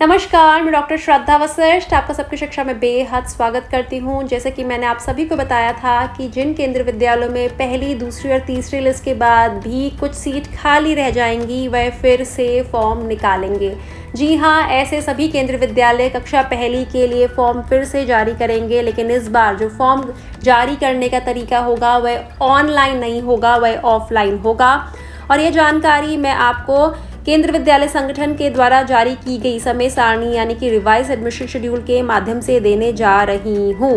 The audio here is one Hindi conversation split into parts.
नमस्कार, मैं डॉक्टर श्रद्धा वशिष्ठ आपका सबकी शिक्षा में बेहद स्वागत करती हूँ। जैसे कि मैंने आप सभी को बताया था कि जिन केंद्रीय विद्यालयों में पहली, दूसरी और तीसरी लिस्ट के बाद भी कुछ सीट खाली रह जाएंगी, वह फिर से फॉर्म निकालेंगे। जी हाँ, ऐसे सभी केंद्रीय विद्यालय कक्षा पहली के लिए फॉर्म फिर से जारी करेंगे, लेकिन इस बार जो फॉर्म जारी करने का तरीका होगा वह ऑनलाइन नहीं होगा, वह ऑफलाइन होगा। और ये जानकारी मैं आपको केंद्रीय विद्यालय संगठन के द्वारा जारी की गई समय सारणी यानी कि रिवाइज एडमिशन शेड्यूल के माध्यम से देने जा रही हूँ।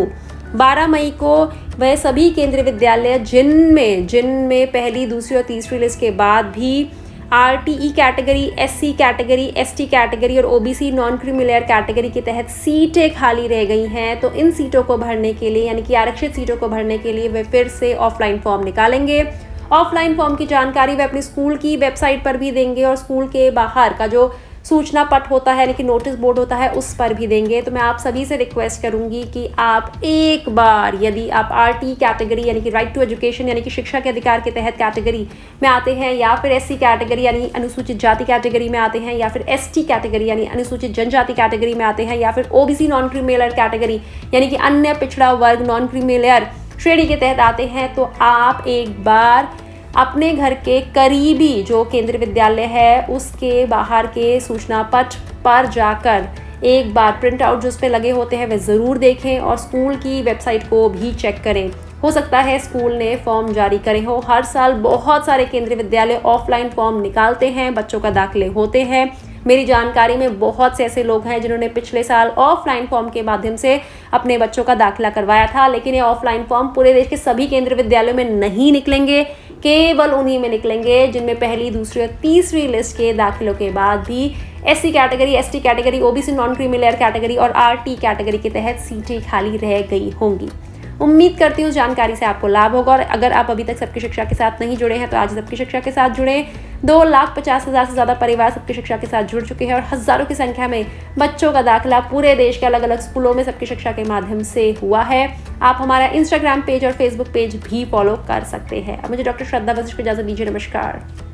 12 मई को वह सभी केंद्रीय विद्यालय जिनमें पहली, दूसरी और तीसरी लिस्ट के बाद भी RTE category, SC category, ST category और OBC non creamy layer category के तहत सीटें खाली रह गई हैं, तो इन सीटों को भरने के लिए यानी कि आरक्षित सीटों को भरने के लिए वे फिर से ऑफलाइन फॉर्म निकालेंगे। ऑफलाइन फॉर्म की जानकारी वे अपने स्कूल की वेबसाइट पर भी देंगे और स्कूल के बाहर का जो सूचना पट होता है यानी कि नोटिस बोर्ड होता है उस पर भी देंगे। तो मैं आप सभी से रिक्वेस्ट करूंगी कि आप एक बार, यदि आप RT कैटेगरी यानी कि राइट टू एजुकेशन यानी कि शिक्षा के अधिकार के तहत कैटेगरी में आते हैं, या फिर SC कैटेगरी यानी अनुसूचित जाति कैटेगरी में आते हैं, या फिर ST कैटेगरी यानी अनुसूचित जनजाति कैटेगरी में आते हैं, या फिर OBC non creamy layer category यानी कि अन्य पिछड़ा वर्ग नॉन क्रीमी लेयर श्रेणी के तहत आते हैं, तो आप एक बार अपने घर के करीबी जो केंद्रीय विद्यालय है उसके बाहर के सूचना पट पर जाकर एक बार प्रिंट आउट जो उस पे लगे होते हैं वे ज़रूर देखें और स्कूल की वेबसाइट को भी चेक करें। हो सकता है स्कूल ने फॉर्म जारी करे हो। हर साल बहुत सारे केंद्रीय विद्यालय ऑफलाइन फॉर्म निकालते हैं, बच्चों का दाखिले होते हैं। मेरी जानकारी में बहुत से ऐसे लोग हैं जिन्होंने पिछले साल ऑफलाइन फॉर्म के माध्यम से अपने बच्चों का दाखिला करवाया था, लेकिन ये ऑफलाइन फॉर्म पूरे देश के सभी केंद्रीय विद्यालयों में नहीं निकलेंगे, केवल उन्हीं में निकलेंगे जिनमें पहली, दूसरी और तीसरी लिस्ट के दाखिलों के बाद भी SC category, ST category, OBC non creamy layer category और RT कैटेगरी के तहत सीटें खाली रह गई होंगी। उम्मीद करती हूँ जानकारी से आपको लाभ होगा, और अगर आप अभी तक सबकी शिक्षा के साथ नहीं जुड़े हैं तो आज सबकी शिक्षा के साथ जुड़ें। 2,50,000 से ज़्यादा परिवार सबकी शिक्षा के साथ जुड़ चुके हैं और हज़ारों की संख्या में बच्चों का दाखिला पूरे देश के अलग अलग स्कूलों में सबकी शिक्षा के माध्यम से हुआ है। आप हमारा इंस्टाग्राम पेज और फेसबुक पेज भी फॉलो कर सकते हैं। अब मुझे डॉक्टर श्रद्धा वशिष्ठ को इजाज़त दीजिए। नमस्कार।